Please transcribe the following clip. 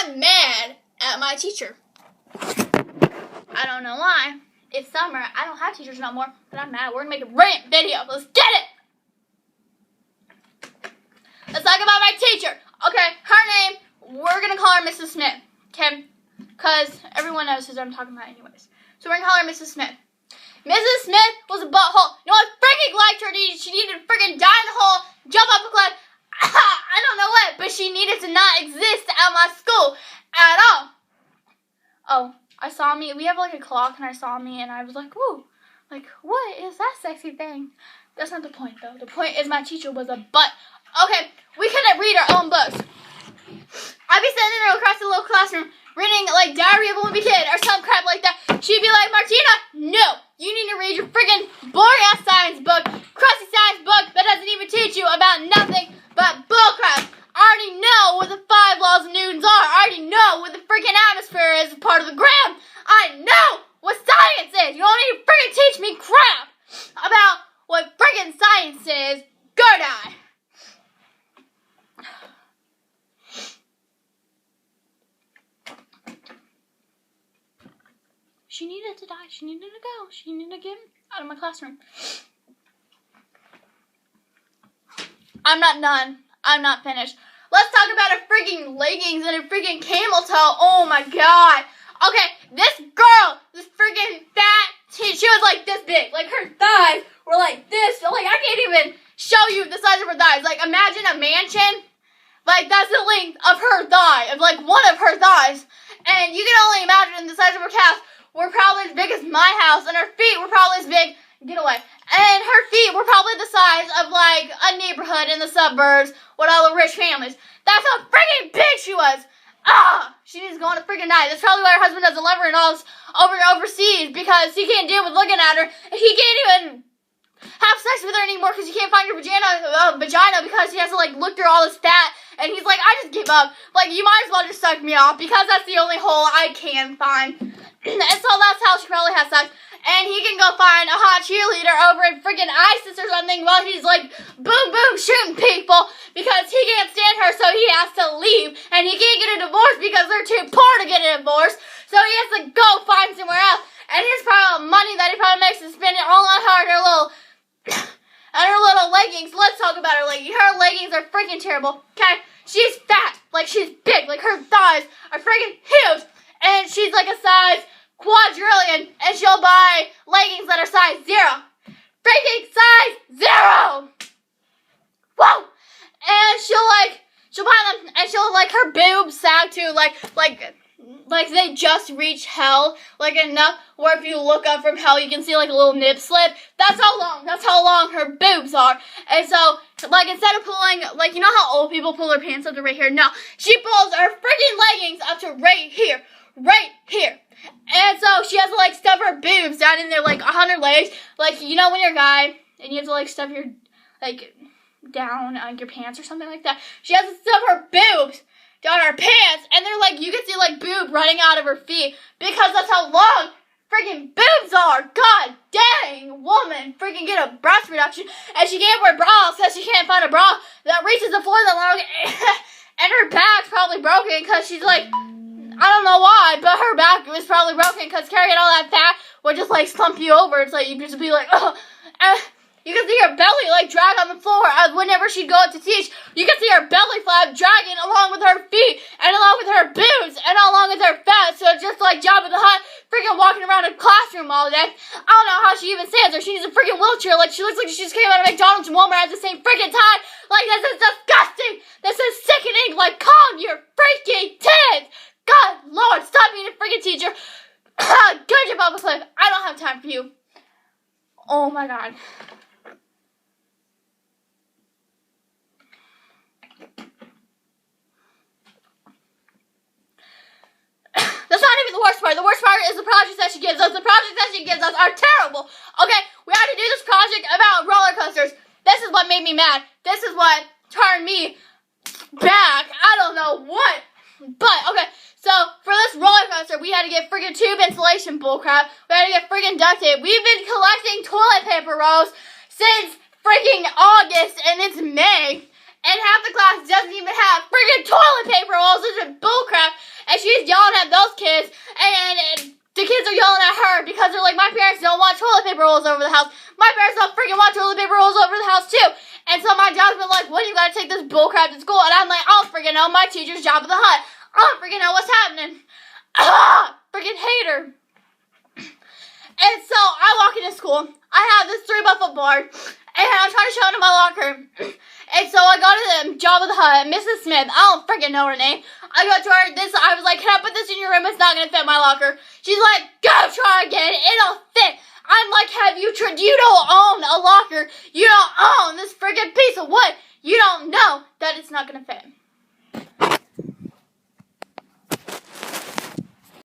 I'm mad at my teacher. I don't know why. It's summer. I don't have teachers no more, but I'm mad. We're going to make a rant video. Let's get it. Let's talk about my teacher. Okay, her name, we're going to call her Mrs. Smith. Okay? Because everyone knows who I'm talking about anyways. So we're going to call her Mrs. Smith. Mrs. Smith was a butthole. No one freaking liked her. She needed to freaking die in the hole, jump up a cliff. I don't know what, but she needed to not exist at my school at all. Oh, I saw me. We have like a clock, and I saw me, and I was like, whoa. Like, what is that sexy thing? That's not the point, though. The point is my teacher was a butt. Okay, we couldn't read our own books. I'd be sitting there across the little classroom reading, like, Diary of a Wimpy Kid or some crap like that. She'd be like, Martina, no. You need to read your friggin' boring-ass science book, crusty science book that doesn't even teach you about nothing but bullcrap. I already know what the 5 laws of Newton's are. I already know what the freaking atmosphere is as part of the gram. I know what science is. You don't need to freaking teach me crap about what freaking science is. Good eye. She needed to die. She needed to go. She needed to get out of my classroom. I'm not done. I'm not finished. Let's talk about her freaking leggings and her freaking camel toe. Oh my god. Okay, this girl, this freaking fat, she was like this big. Like her thighs were like this. Like I can't even show you the size of her thighs. Like imagine a mansion. Like that's the length of her thigh. Of like one of her thighs. And you can only imagine the size of her calves were probably as big as my house. And her feet were probably as big. Get away. And her feet were probably the size of, like, a neighborhood in the suburbs with all the rich families. That's how freaking big she was. She needs to go on a freaking diet. That's probably why her husband doesn't love her and all this overseas, because he can't deal with looking at her. And he can't even have sex with her anymore because he can't find her vagina because he has to, like, look through all this fat. And he's like, I just give up. Like, you might as well just suck me off because that's the only hole I can find. And so that's how she probably has sex. And he can go find a hot cheerleader over at freaking ISIS or something while he's like boom boom shooting people because he can't stand her, so he has to leave. And he can't get a divorce because they're too poor to get a divorce, so he has to go find somewhere else. And his probably money that he probably makes is spending all on her and her little leggings. Let's talk about her leggings. Her leggings are freaking terrible. Okay, she's fat, like she's big, like her thighs are freaking huge, and she's like a size quadrillion, and she'll buy leggings that are size 0. Freaking size 0! Whoa! And she'll buy them, and she'll, like, her boobs sag too, like they just reach hell, like enough where if you look up from hell, you can see, like, a little nip slip. That's how long her boobs are. And so, like, instead of pulling, like, you know how old people pull their pants up to right here? No, she pulls her freaking leggings up to right here. Right here. And so she has to like stuff her boobs down in there like 100 legs. Like, you know when you're a guy and you have to like stuff your like down on your pants or something like that. She has to stuff her boobs down her pants, and they're like, you can see like boob running out of her feet because that's how long freaking boobs are. God dang, woman, freaking get a breast reduction, and she can't wear bras because she can't find a bra that reaches the floor that long, and her back's probably broken because she's like, I don't know why, but her back was probably broken because carrying all that fat would just, like, slump you over. It's like, you could just be like, oh. And you can see her belly, like, drag on the floor whenever she'd go out to teach. You can see her belly flap dragging along with her feet and along with her boobs and along with her fat. So it's just like Jabba the Hutt freaking walking around a classroom all day. I don't know how she even stands there. She needs a freaking wheelchair. Like, she looks like she just came out of McDonald's and Walmart at the same freaking time. Like, this is disgusting. This is sickening. Like, calm your freaking tits. God, Lord, stop being a freaking teacher. Go jump off a cliff. I don't have time for you. Oh my god. That's not even the worst part. The worst part is the projects that she gives us. The projects that she gives us are terrible. Okay, we had to do this project about roller coasters. This is what made me mad. This is what turned me back. I don't know what. But, okay, so for this roller coaster, we had to get friggin' tube insulation bullcrap. We had to get friggin' duct tape. We've been collecting toilet paper rolls since friggin' August, and it's May. And half the class doesn't even have friggin' toilet paper rolls. This is bullcrap. she's yelling at those kids, and the kids are yelling at her because they're like, my parents don't want toilet paper rolls over the house. My parents don't freaking want toilet paper rolls over the house too. And so my dad's been like, what, you gotta take this bullcrap to school? And I'm like, I don't freaking know, my teacher's job of the hut. I don't freaking know what's happening. Freaking hate her. And so I walk into school. I have this 3x4 board, and I'm trying to show it in my locker. And so I go to the job of the hut, Mrs. Smith. I don't freaking know her name. I go to her. I was like, can I put this in your room? It's not gonna fit my locker. She's like, go try again. It'll fit. I'm like, you don't own a locker. You don't own this freaking piece of wood. You don't know that it's not gonna fit.